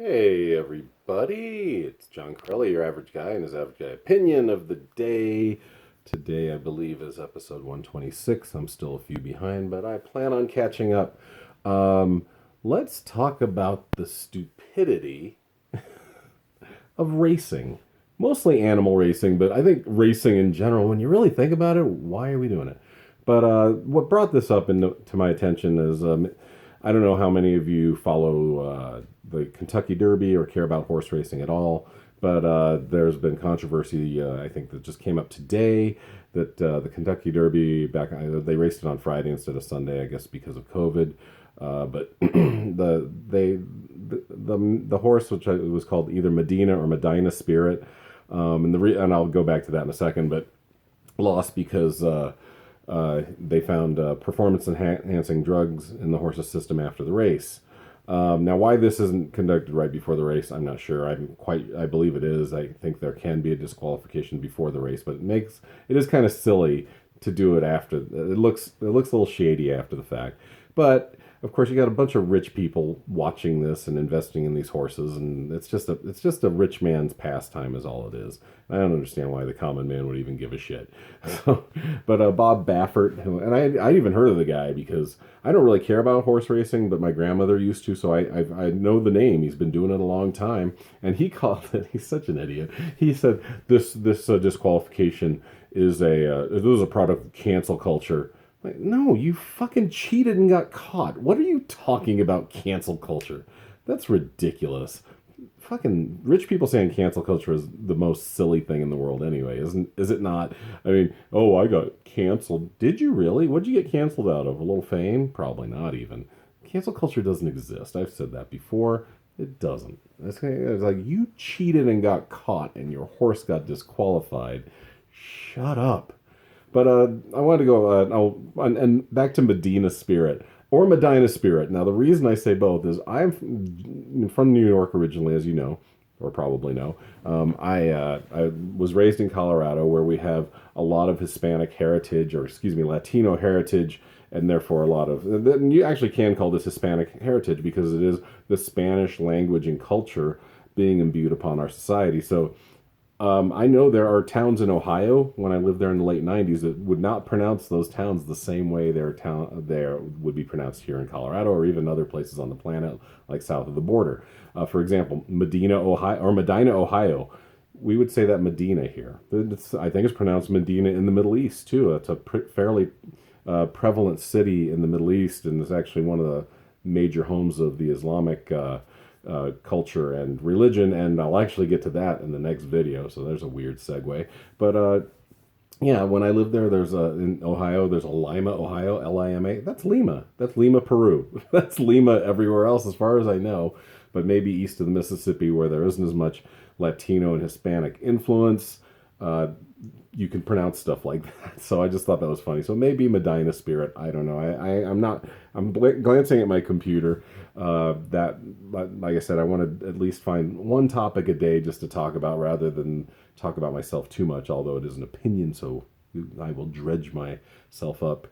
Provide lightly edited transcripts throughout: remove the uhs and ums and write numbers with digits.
Hey everybody, it's John Crowley, your average guy, and his average guy opinion of the day. Today, I believe, is episode 126. I'm still a few behind, but I plan on catching up. Um, let's talk about the stupidity of racing. Mostly animal racing, but I think racing in general, when you really think about it, why are we doing it? But what brought this up to my attention is I don't know how many of you follow the Kentucky Derby or care about horse racing at all, but there's been controversy, I think, that just came up today that the Kentucky Derby they raced it on Friday instead of Sunday, I guess because of COVID. But the horse, which was called either Medina or Medina Spirit, and I'll go back to that in a second, but lost because they found performance enhancing drugs in the horse's system after the race. Now, why this isn't conducted right before the race, I'm not sure. I believe it is. I think there can be a disqualification before the race, but it is kind of silly to do it after. It looks a little shady after the fact, but of course you got a bunch of rich people watching this and investing in these horses, and it's just a rich man's pastime is all it is. I don't understand why the common man would even give a shit. So, but Bob Baffert, and I even heard of the guy because I don't really care about horse racing, but my grandmother used to, so I know the name. He's been doing it a long time, and he called it. He's such an idiot. He said this disqualification is a product of cancel culture. Like, no, you fucking cheated and got caught. What are you talking about cancel culture? That's ridiculous. Fucking rich people saying cancel culture is the most silly thing in the world anyway, is it not? I mean, oh, I got canceled. Did you really? What'd you get canceled out of? A little fame? Probably not even. Cancel culture doesn't exist. I've said that before. It doesn't. It's like you cheated and got caught and your horse got disqualified. Shut up. But I wanted to go and back to Medina Spirit or Medina Spirit. Now, the reason I say both is I'm from New York originally, as you know, or probably know. I was raised in Colorado, where we have a lot of Hispanic heritage, or excuse me, Latino heritage, and therefore a lot of. You actually can call this Hispanic heritage because it is the Spanish language and culture being imbued upon our society. So I know there are towns in Ohio when I lived there in the late '90s that would not pronounce those towns the same way their town there would be pronounced here in Colorado or even other places on the planet, like south of the border. For example, Medina, Ohio, or Medina, Ohio. We would say that Medina here. I think it's pronounced Medina in the Middle East too. It's a fairly prevalent city in the Middle East, and it's actually one of the major homes of the Islamic culture and religion, and I'll actually get to that in the next video. So there's a weird segue, but yeah, when I lived there, in Ohio, there's a Lima, Ohio, Lima. That's Lima. That's Lima, Peru. That's Lima everywhere else, as far as I know, but maybe east of the Mississippi, where there isn't as much Latino and Hispanic influence. Uh, you can pronounce stuff like that. So I just thought that was funny. So maybe Medina Spirit. I don't know. I'm not. I'm glancing at my computer. Like I said, I want to at least find one topic a day just to talk about, rather than talk about myself too much. Although it is an opinion, so I will dredge myself up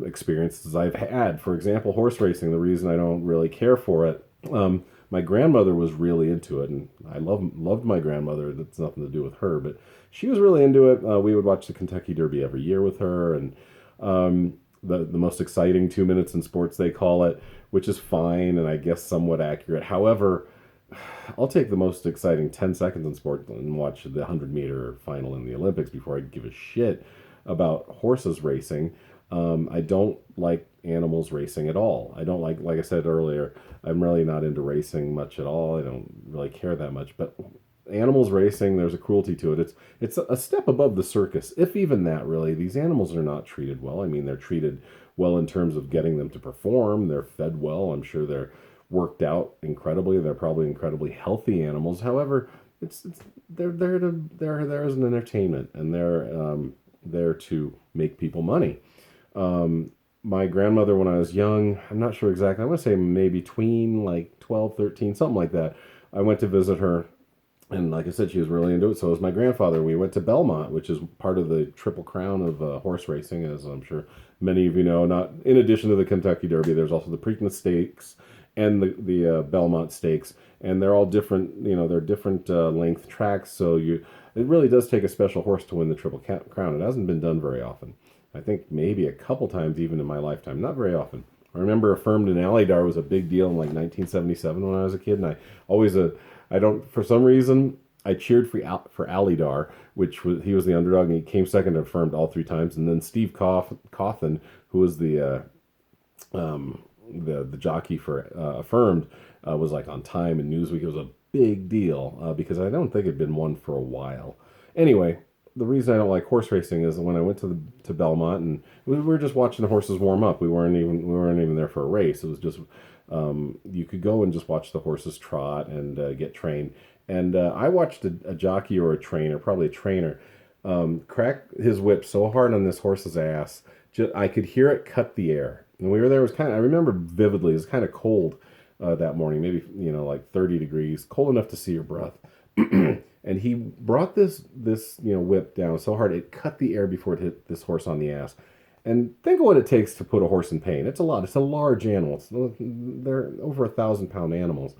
experiences I've had. For example, horse racing. The reason I don't really care for it. My grandmother was really into it, and I loved my grandmother. That's nothing to do with her, but she was really into it. We would watch the Kentucky Derby every year with her, and the most exciting 2 minutes in sports, they call it, which is fine and I guess somewhat accurate. However, I'll take the most exciting 10 seconds in sport and watch the 100-meter final in the Olympics before I give a shit about horses racing. I don't like animals racing at all. I don't like I said earlier, I'm really not into racing much at all. I don't really care that much. But animals racing, there's a cruelty to it. It's a step above the circus, if even that, really. These animals are not treated well. I mean, they're treated well in terms of getting them to perform. They're fed well. I'm sure they're worked out incredibly. They're probably incredibly healthy animals. However, they're there as an entertainment, and they're there to make people money. My grandmother, when I was young, I'm not sure exactly, I want to say maybe tween, like 12, 13, something like that. I went to visit her, and like I said, she was really into it. So was my grandfather. We went to Belmont, which is part of the Triple Crown of horse racing, as I'm sure many of you know. Not in addition to the Kentucky Derby, there's also the Preakness Stakes and the Belmont Stakes, and they're all different. They're different length tracks, so it really does take a special horse to win the Triple Crown. It hasn't been done very often. I think maybe a couple times even in my lifetime, not very often. I remember Affirmed and Alydar was a big deal in like 1977 when I was a kid, and I always I don't for some reason I cheered for Alydar, which was he was the underdog, and he came second to Affirmed all three times, and then Steve Cawthon, who was the jockey for Affirmed, was like on Time and Newsweek. It was a big deal because I don't think it'd been won for a while. Anyway, the reason I don't like horse racing is when I went to Belmont and we were just watching the horses warm up. We weren't even there for a race. It was just you could go and just watch the horses trot and get trained. And I watched a jockey or a trainer, probably a trainer, crack his whip so hard on this horse's ass, I could hear it cut the air. And we were there. It was kind of, I remember vividly. It was kind of cold that morning, maybe like 30 degrees, cold enough to see your breath. And he brought this whip down so hard it cut the air before it hit this horse on the ass. And think of what it takes to put a horse in pain. It's a lot. It's a large animal. They're over 1,000-pound animals.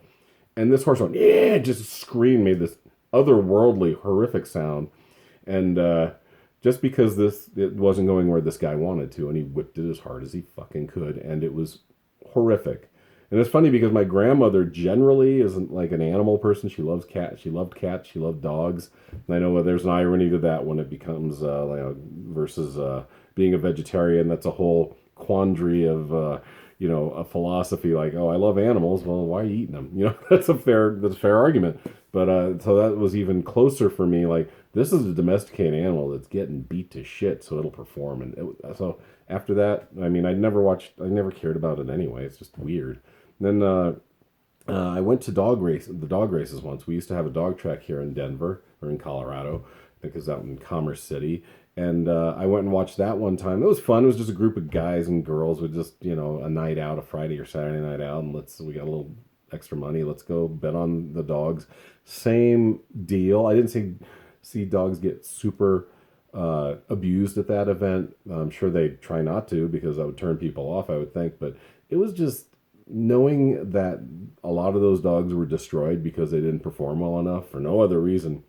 And this horse went, yeah, just screamed, made this otherworldly, horrific sound. And just because it wasn't going where this guy wanted to, and he whipped it as hard as he fucking could, and it was horrific. And it's funny because my grandmother generally isn't like an animal person. She loves cats. She loved cats. She loved dogs. And I know there's an irony to that when it becomes versus being a vegetarian. That's a whole quandary of a philosophy like, oh, I love animals. Well, why are you eating them? That's a fair argument. But so that was even closer for me. Like, this is a domesticated animal that's getting beat to shit, so it'll perform. And so after that, I mean, I never cared about it anyway. It's just weird. Then I went to the dog races once. We used to have a dog track here in Denver or in Colorado. I think it was out in Commerce City. And I went and watched that one time. It was fun. It was just a group of guys and girls with just, a night out, a Friday or Saturday night out. And we got a little extra money. Let's go bet on the dogs. Same deal. I didn't see dogs get super abused at that event. I'm sure they try not to because that would turn people off, I would think. But it was just knowing that a lot of those dogs were destroyed because they didn't perform well enough for no other reason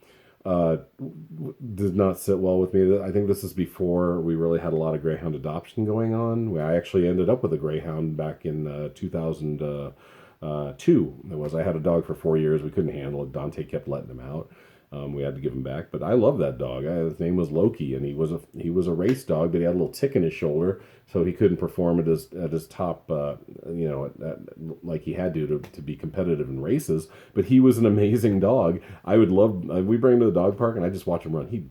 did not sit well with me. I think this is before we really had a lot of greyhound adoption going on. I actually ended up with a greyhound back in 2002. I had a dog for 4 years. We couldn't handle it. Dante kept letting him out. We had to give him back, but I love that dog. His name was Loki, and he was a race dog, but he had a little tick in his shoulder, so he couldn't perform at his top, like he had to be competitive in races. But he was an amazing dog. I would love. We bring him to the dog park, and I just watch him run. He'd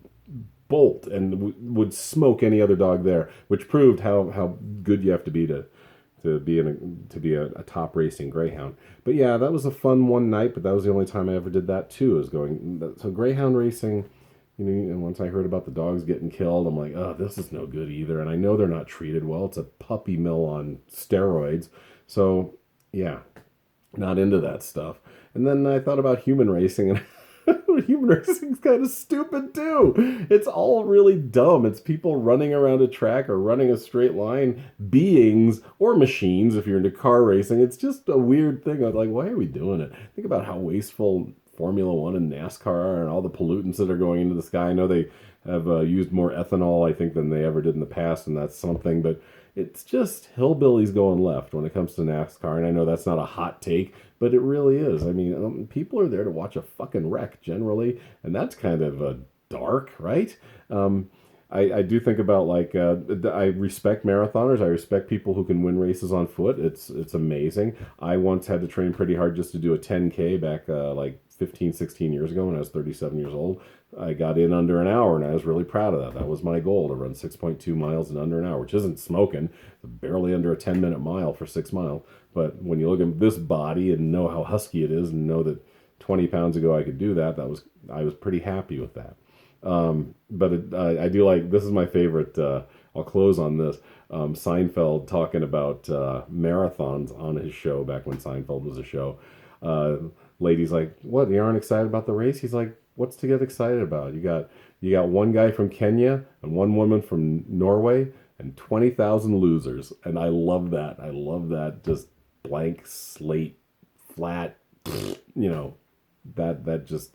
bolt and would smoke any other dog there, which proved how good you have to be be a top racing greyhound. But yeah, that was a fun one night, but that was the only time I ever did that too, is going. So greyhound racing, and once I heard about the dogs getting killed, I'm like, oh, this is no good either. And I know they're not treated well. It's a puppy mill on steroids. So yeah, not into that stuff. And then I thought about human racing, and human racing's kind of stupid too. It's all really dumb. It's people running around a track or running a straight line, beings or machines if you're into car racing. It's just a weird thing. I'm like, why are we doing it? Think about how wasteful Formula One and NASCAR are and all the pollutants that are going into the sky. I know they have used more ethanol, I think, than they ever did in the past, and that's something, but it's just hillbillies going left when it comes to NASCAR. And I know that's not a hot take, but it really is. I mean, people are there to watch a fucking wreck generally, and that's kind of dark, right? I do think about I respect marathoners. I respect people who can win races on foot. It's amazing. I once had to train pretty hard just to do a 10K back 15, 16 years ago when I was 37 years old. I got in under an hour, and I was really proud of that. That was my goal, to run 6.2 miles in under an hour, which isn't smoking. Barely under a 10-minute mile for 6 miles. But when you look at this body and know how husky it is and know that 20 pounds ago I could do that, I was pretty happy with that. I do like, this is my favorite, I'll close on this. Seinfeld talking about marathons on his show back when Seinfeld was a show. Lady's like, what, you aren't excited about the race? He's like, what's to get excited about? You got one guy from Kenya and one woman from Norway and 20,000 losers. And I love that. Just blank slate, flat. You know, that just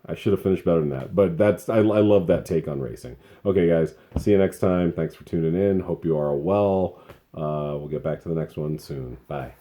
I should have finished better than that. But I love that take on racing. Okay, guys, see you next time. Thanks for tuning in. Hope you are well. We'll get back to the next one soon. Bye.